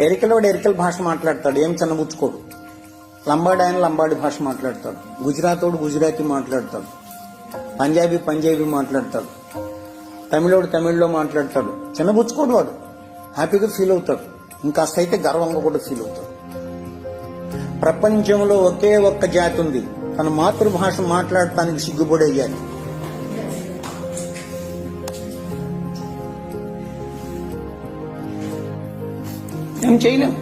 ఎరికలోడు ఎరికల భాష మాట్లాడతాడు, ఏం చిన్నబుచ్చుకోడు. లంబాడి ఆయన లంబాడి భాష మాట్లాడతాడు, గుజరాతోడు గుజరాతీ మాట్లాడతాడు, పంజాబీ పంజాబీ మాట్లాడతాడు, తమిళోడు తమిళ్లో మాట్లాడతాడు. చిన్నబుచ్చుకోడు, వాడు హ్యాపీగా ఫీల్ అవుతాడు, ఇంకాస్త అయితే గర్వంగా కూడా ఫీల్ అవుతాడు. ప్రపంచంలో ఒకే ఒక్క జాతి ఉంది, తన మాతృభాష మాట్లాడటానికి సిగ్గుపడే జాతి. ఏం చేయలేం.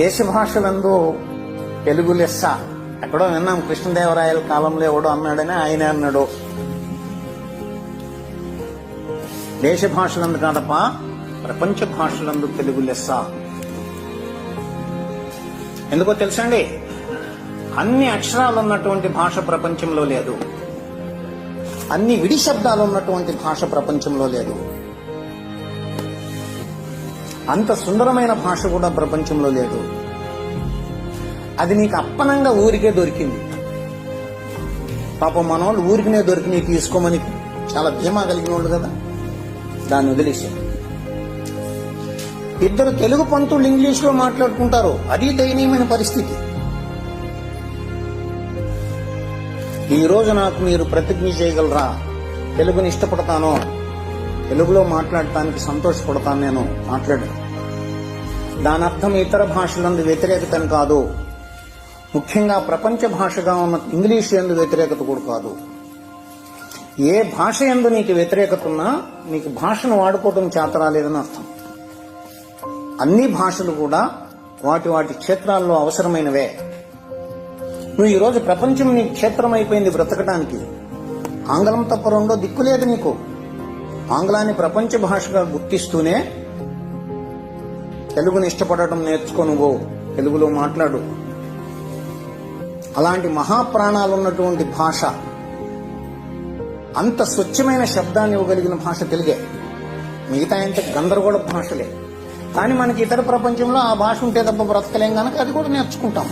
దేశ భాషలందు తెలుగు లెస్స ఎక్కడో విన్నాం, కృష్ణదేవరాయల కాలంలో ఎవడో అన్నాడని ఆయన అన్నాడు. దేశ భాషలందు కాదప్ప, ప్రపంచ భాషలందు తెలుగు లెస్స. ఎందుకో తెలుసండి, అన్ని అక్షరాలు ఉన్నటువంటి భాష ప్రపంచంలో లేదు, అన్ని విడి శబ్దాలు ఉన్నటువంటి భాష ప్రపంచంలో లేదు, అంత సుందరమైన భాష కూడా ప్రపంచంలో లేదు. అది నీకు అప్పనంగా ఊరికే దొరికింది. పాపం మన వాళ్ళు ఊరికినే దొరికినాయి తీసుకోమని చాలా ధీమా కలిగిన వాళ్ళు కదా, దాన్ని వదిలేశారు. ఇద్దరు తెలుగు పంతులు ఇంగ్లీష్ లో మాట్లాడుకుంటారు, అది దయనీయమైన పరిస్థితి. ఈ రోజు నాకు మీరు ప్రతిజ్ఞ చేయగలరా, తెలుగుని ఇష్టపడతాను, తెలుగులో మాట్లాడటానికి సంతోషపడతాను, నేను మాట్లాడాను. దాని అర్థం ఇతర భాషలందు వ్యతిరేకతని కాదు, ముఖ్యంగా ప్రపంచ భాషగా ఉన్న ఇంగ్లీష్ యందు వ్యతిరేకత కూడా కాదు. ఏ భాష యందు నీకు వ్యతిరేకత ఉన్నా నీకు భాషను వాడుకోవడం చేత రాలేదని అర్థం. అన్ని భాషలు కూడా వాటి వాటి క్షేత్రాల్లో అవసరమైనవే. నువ్వు ఈరోజు ప్రపంచం నీ క్షేత్రం అయిపోయింది బ్రతకడానికి. ఆంగ్లం తప్ప రెండో దిక్కు లేదు నీకు. ఆంగ్లాన్ని ప్రపంచ భాషగా గుర్తిస్తూనే తెలుగుని ఇష్టపడటం నేర్చుకో, నువ్వు తెలుగులో మాట్లాడు. అలాంటి మహాప్రాణాలు ఉన్నటువంటి భాష, అంత స్వచ్ఛమైన శబ్దాన్ని ఇవ్వగలిగిన భాష తెలుగే. మిగతా ఎంత గందరగోళ భాషలే. కానీ మనకి ఇతర ప్రపంచంలో ఆ భాష ఉంటే తప్ప బ్రతకలేం కనుక అది కూడా నేర్చుకుంటాం.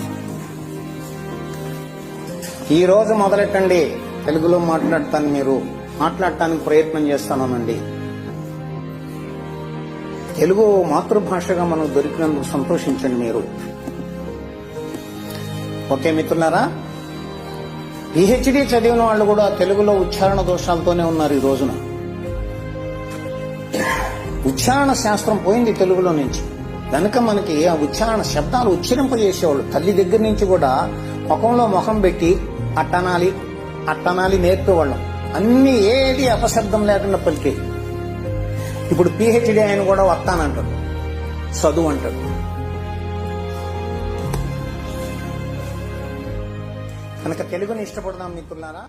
ఈ రోజు మొదలెట్టండి తెలుగులో మాట్లాడటానికి, మీరు మాట్లాడటానికి ప్రయత్నం చేస్తానండి. తెలుగు మాతృభాషగా మనకు దొరికినందుకు సంతోషించండి మీరు. ఓకే మిత్రులారా, పిహెచ్డీ చదివిన వాళ్ళు కూడా తెలుగులో ఉచ్చారణ దోషాలతోనే ఉన్నారు ఈ రోజున. ఉచ్చారణ శాస్త్రం పోయింది తెలుగులో నుంచి. కనుక మనకి ఆ ఉచ్చారణ శబ్దాలు ఉచ్చరింపజేసేవాళ్ళు తల్లి దగ్గర నుంచి కూడా ముఖంలో ముఖం పెట్టి అట్టనాలి అట్టనాలి నేర్పేవాళ్ళం. అన్ని ఏది అపశబ్దం లేకుండా పలికే. ఇప్పుడు పిహెచ్డీ ఆయన కూడా వస్తానంటాడు, చదువు అంటాడు. కనుక తెలుగుని ఇష్టపడదాం మిత్రులారా.